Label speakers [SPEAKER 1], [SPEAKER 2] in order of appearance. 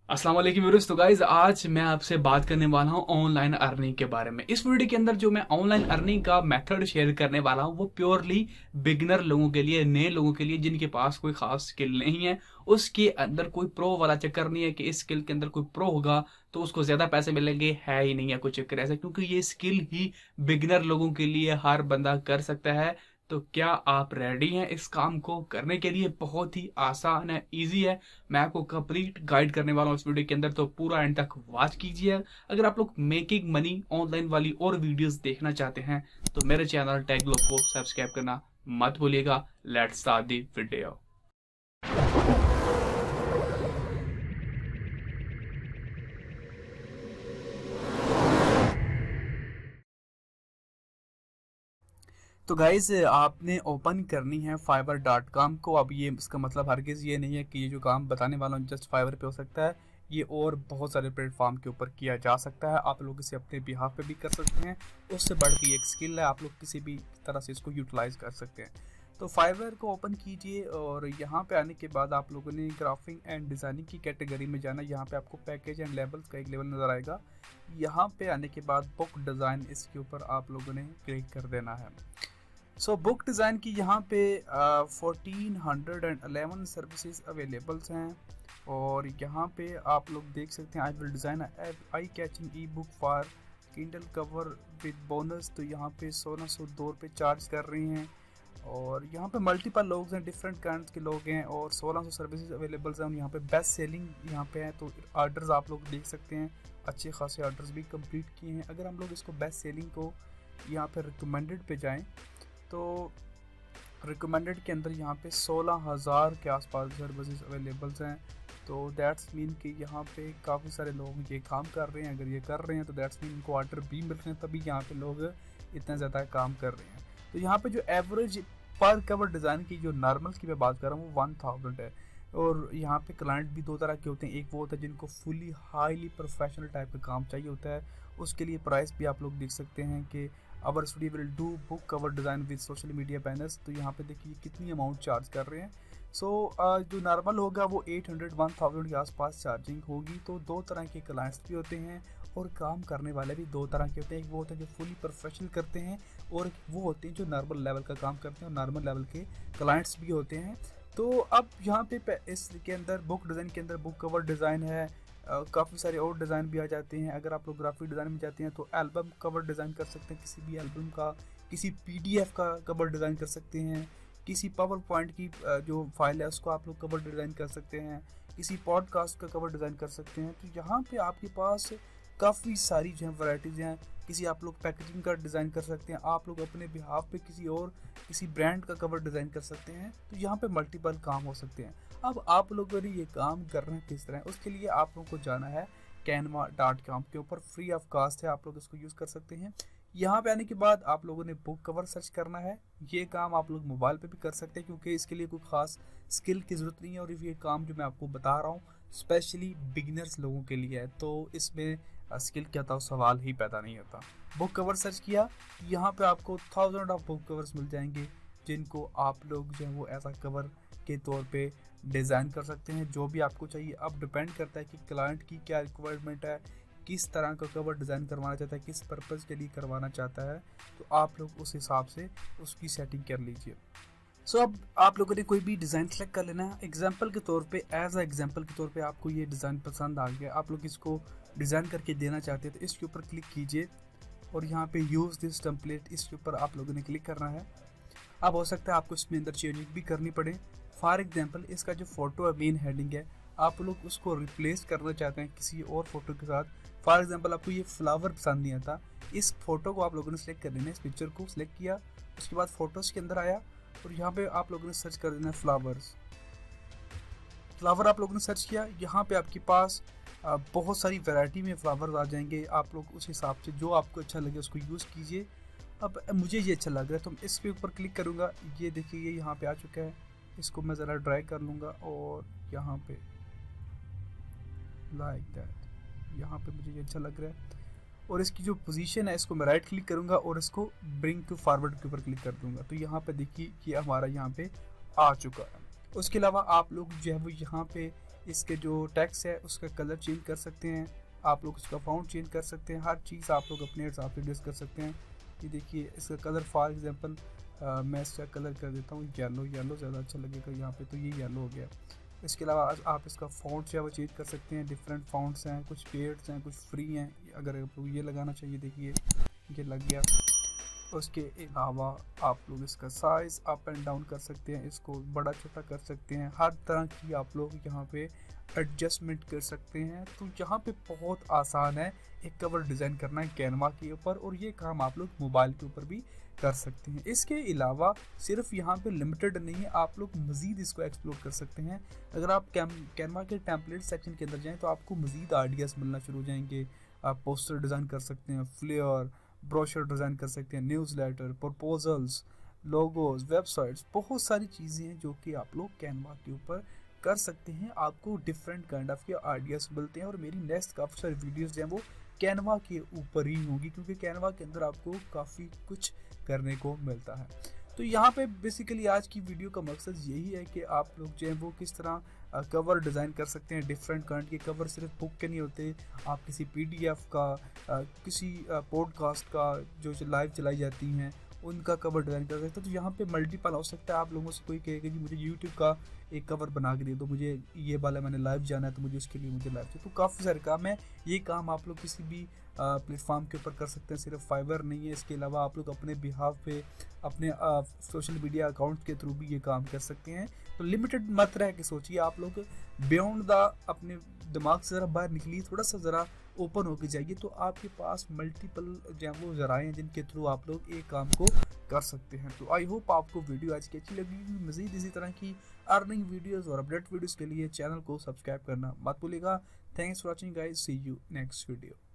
[SPEAKER 1] अस्सलाम वालेकुम व्यूअर्स। तो गाइज आज मैं आपसे बात करने वाला हूँ ऑनलाइन अर्निंग के बारे में। इस वीडियो के अंदर जो मैं ऑनलाइन अर्निंग का मेथड शेयर करने वाला हूँ वो प्योरली बिगिनर लोगों के लिए, नए लोगों के लिए जिनके पास कोई खास स्किल नहीं है। उसके अंदर कोई प्रो वाला चक्कर नहीं है कि इस स्किल के अंदर कोई प्रो होगा तो उसको ज्यादा पैसे मिलेंगे, है ही नहीं है कोई चक्कर ऐसा, क्योंकि ये स्किल ही बिगिनर लोगों के लिए हर बंदा कर सकता है। तो क्या आप रेडी हैं इस काम को करने के लिए? बहुत ही आसान है, इजी है। मैं आपको कंप्लीट गाइड करने वाला हूँ इस वीडियो के अंदर, तो पूरा एंड तक वॉच कीजिए। अगर आप लोग मेकिंग मनी ऑनलाइन वाली और वीडियोस देखना चाहते हैं तो मेरे चैनल टेक ग्लोब को सब्सक्राइब करना मत भूलिएगा। Let's start the video. तो गाइज आपने ओपन करनी है fiverr.com को। अब ये इसका मतलब हरगिज़ ये नहीं है कि ये जो काम बताने वाला हूँ जस्ट फाइवर पे हो सकता है। ये और बहुत सारे प्लेटफॉर्म के ऊपर किया जा सकता है। आप लोग इसे अपने बिहाफ पे भी कर सकते हैं। उससे बढ़ के एक स्किल है, आप लोग किसी भी तरह से इसको यूटिलाइज कर सकते हैं। तो फाइवर को ओपन कीजिए और यहाँ पे आने के बाद आप लोगों ने ग्राफिंग एंड डिज़ाइनिंग की कैटेगरी में जाना। यहाँ पे आपको पैकेज एंड लेवल्स का एक लेवल नज़र आएगा। यहाँ पे आने के बाद बुक डिज़ाइन, इसके ऊपर आप लोगों ने क्लिक कर देना है। बुक डिज़ाइन की यहाँ पे 1411 सर्विसेज अवेलेबल्स हैं और यहाँ पे आप लोग देख सकते हैं I will design eye catching E book for Kindle cover with bonus. तो यहाँ पे 1602 रुपये चार्ज कर रही हैं और यहाँ पे मल्टीपल लोग हैं, डिफरेंट काइंड के लोग हैं और 1600 सर्विसेज अवेलेबल्स हैं। यहाँ पे बेस्ट सेलिंग यहाँ पे है, तो आर्डर्स आप लोग देख सकते हैं, अच्छे खासे आर्डर्स भी कंप्लीट किए हैं। अगर हम लोग इसको बेस्ट सेलिंग को यहाँ पे रिकमेंडेड पे जाएँ तो रिकमेंडेड के अंदर यहाँ पे 16,000 के आसपास सर्विसेज अवेलेबल्स हैं। तो दैट्स मीन कि यहाँ पे काफ़ी सारे लोग ये काम कर रहे हैं। अगर ये कर रहे हैं तो दैट्स मीन इनको ऑर्डर भी मिल रहे हैं, तभी यहाँ पे लोग इतना ज़्यादा काम कर रहे हैं। तो यहाँ पे जो एवरेज पर कवर डिज़ाइन की जो नॉर्मल की मैं बात कर रहा हूँ वो 1000 है। और यहाँ पे क्लाइंट भी दो तरह के होते हैं। एक वो होता है जिनको फुली हाईली प्रोफेशनल टाइप का काम चाहिए होता है, उसके लिए प्राइस भी आप लोग देख सकते हैं कि our studio will do book cover design with social media banners. तो यहाँ पे देखिए कितनी अमाउंट चार्ज कर रहे हैं। जो नॉर्मल होगा वो 800-1000 के आसपास चार्जिंग होगी। तो दो तरह के क्लाइंट्स भी होते हैं और काम करने वाले भी दो तरह के होते हैं। एक वो होते हैं जो फुली प्रोफेशनल करते हैं और वो होते हैं जो नॉर्मल लेवल का काम करते हैं, और नॉर्मल लेवल के क्लाइंट्स भी होते हैं। तो अब यहाँ पे इसके अंदर बुक डिज़ाइन के अंदर बुक कवर डिज़ाइन है, काफ़ी सारे और डिज़ान भी आ जाते हैं। अगर आप लोग ग्राफिक डिज़ाइन में जाते हैं तो एल्बम कवर डिज़ाइन कर सकते हैं, किसी भी एल्बम का, किसी पीडीएफ का कवर डिज़ाइन कर सकते हैं, किसी पावर पॉइंट की जो फाइल है उसको आप लोग कवर डिज़ाइन कर सकते हैं, किसी पॉडकास्ट का कवर डिज़ाइन कर सकते हैं। तो यहाँ पे आपके पास काफ़ी सारी जो है वैराइटीज़ हैं। किसी आप लोग पैकेजिंग का डिज़ाइन कर सकते हैं, आप लोग अपने बिहाफ पे किसी ब्रांड का कवर डिज़ाइन कर सकते हैं। तो यहाँ पे मल्टीपल काम हो सकते हैं। अब आप लोगों ने ये काम करना किस तरह है, उसके लिए आप लोगों को जाना है canva.com के ऊपर, फ्री ऑफ कास्ट है, आप लोग इसको यूज़ कर सकते हैं। यहाँ पे आने के बाद आप लोगों ने बुक कवर सर्च करना है। ये काम आप लोग मोबाइल पे भी कर सकते हैं क्योंकि इसके लिए कोई ख़ास स्किल की ज़रूरत नहीं है और ये काम जो मैं आपको बता रहा हूँ स्पेशली बिगिनर्स लोगों के लिए है, तो इसमें स्किल क्या था सवाल ही पैदा नहीं होता। बुक कवर सर्च किया, यहाँ पे आपको 1000 ऑफ बुक कवर्स मिल जाएंगे जिनको आप लोग जो है वो ऐसा कवर के तौर पे डिज़ाइन कर सकते हैं जो भी आपको चाहिए। अब डिपेंड करता है कि क्लाइंट की क्या रिक्वायरमेंट है, किस तरह का कवर डिज़ाइन करवाना चाहता है, किस पर्पज़ के लिए करवाना चाहता है, तो आप लोग उस हिसाब से उसकी सेटिंग कर लीजिए। अब आप लोगों ने कोई भी डिज़ाइन सेलेक्ट कर लेना है। एग्जाम्पल के तौर पे, एज अ एग्जाम्पल के तौर पे आपको ये डिज़ाइन पसंद आ गया, आप लोग इसको डिज़ाइन करके देना चाहते हैं तो इसके ऊपर क्लिक कीजिए और यहाँ पे यूज़ दिस टेम्पलेट, इसके ऊपर आप लोगों ने क्लिक करना है। अब हो सकता है आपको इसमें अंदर चेंजिंग भी करनी पड़े। फॉर एग्जांपल इसका जो फ़ोटो है, मेन हेडिंग है, आप लोग उसको रिप्लेस करना चाहते हैं किसी और फोटो के साथ। फॉर एग्जांपल आपको ये फ्लावर पसंद नहीं आता, इस फोटो को आप लोगों ने सेलेक्ट कर लेना है। इस पिक्चर को सिलेक्ट किया, उसके बाद फोटोज़ के अंदर आया और यहाँ पे आप लोगों ने सर्च कर देना है फ्लावर आप लोगों ने सर्च किया। यहाँ पे आपके पास बहुत सारी वैरायटी में फ्लावर्स आ जाएंगे। आप लोग उस हिसाब से जो आपको अच्छा लगे उसको यूज़ कीजिए। अब मुझे ये अच्छा लग रहा है तो मैं इसके ऊपर क्लिक करूँगा। ये देखिए ये यहाँ पे आ चुका है, इसको मैं ज़रा ड्राई कर लूँगा और यहाँ पे लाइक दैट, यहाँ पे मुझे ये अच्छा लग रहा है। और इसकी जो पोजीशन है इसको मैं राइट क्लिक करूँगा और इसको ब्रिंग टू फॉरवर्ड के ऊपर क्लिक कर दूँगा। तो यहाँ पे देखिए कि हमारा यहाँ पे आ चुका है। उसके अलावा आप लोग जो है वो यहाँ पे इसके जो टेक्स्ट है उसका कलर चेंज कर सकते हैं, आप लोग उसका फाउंट चेंज कर सकते हैं, हर चीज़ आप लोग अपने हिसाब से एडजस्ट कर सकते हैं। ये देखिए इसका कलर फॉर एग्जांपल मैं इसका कलर कर देता हूँ येलो ज़्यादा अच्छा लगेगा यहाँ पे, तो ये येलो हो गया। इसके अलावा आप इसका फ़ॉन्ट जो है वो चेंज कर सकते हैं, डिफरेंट फ़ॉन्ट्स हैं, कुछ पेड्स हैं, कुछ फ्री हैं। अगर आपको ये लगाना चाहिए देखिए ये लग गया। उसके अलावा आप लोग इसका साइज़ अप एंड डाउन कर सकते हैं, इसको बड़ा छोटा कर सकते हैं, हर तरह की आप लोग यहाँ पे एडजस्टमेंट कर सकते हैं। तो यहाँ पे बहुत आसान है एक कवर डिज़ाइन करना है कैनवा के ऊपर, और ये काम आप लोग मोबाइल के ऊपर भी कर सकते हैं। इसके अलावा सिर्फ यहाँ पे लिमिटेड नहीं है, आप लोग मज़ीद इसको एक्सप्लोर कर सकते हैं। अगर आप कैनवा के टेम्पलेट सेक्शन के अंदर जाएँ तो आपको मज़ीद आइडियाज़ मिलना शुरू हो जाएंगे। आप पोस्टर डिज़ाइन कर सकते हैं, फ्लेयर ब्रोशर डिज़ाइन कर सकते हैं, न्यूज़लेटर, प्रपोजल्स, लोगोज, वेबसाइट्स, बहुत सारी चीज़ें हैं जो कि आप लोग कैनवा के ऊपर कर सकते हैं। आपको डिफरेंट काइंड ऑफ के आइडियाज़ मिलते हैं, और मेरी नेक्स्ट काफ़ी सारी वीडियोज़ जो हैं वो कैनवा के ऊपर ही होंगी, क्योंकि कैनवा के अंदर आपको काफ़ी कुछ करने को मिलता है। तो यहाँ पे बेसिकली आज की वीडियो का मकसद यही है कि आप लोग जो है वो किस तरह कवर डिज़ाइन कर सकते हैं। डिफरेंट काइंड के कवर सिर्फ बुक के नहीं होते, आप किसी PDF का, किसी पॉडकास्ट का जो लाइव चलाई जाती हैं उनका कवर डिज़ाइन कर सकते हैं। तो यहाँ पे मल्टीपल हो सकता है। आप लोगों से कोई कहेगा कि मुझे यूट्यूब का एक कवर बना के दे दो, मुझे ये वाला मैंने लाइव जाना है तो मुझे उसके लिए मुझे लाइव चाहिए। तो काफ़ी सारे काम है, ये काम आप लोग किसी भी प्लेटफॉर्म के ऊपर कर सकते हैं, सिर्फ फाइवर नहीं है। इसके अलावा आप लोग अपने बिहाफ पे अपने सोशल मीडिया अकाउंट के थ्रू भी ये काम कर सकते हैं। तो लिमिटेड मत रह के सोचिए, आप लोग बियॉन्ड द अपने दिमाग से ज़रा बाहर निकलिए, थोड़ा सा ज़रा ओपन होके जाइए, तो आपके पास मल्टीपल जो वो ज़राए हैं जिनके थ्रू आप लोग एक काम को कर सकते हैं। तो आई होप आपको वीडियो आज की अच्छी लगी। मज़ीद इसी तरह की अर्निंग वीडियोज़ और अपडेट वीडियोज़ के लिए चैनल को सब्सक्राइब करना मत भूलिएगा। Thanks for watching guys, see you next video.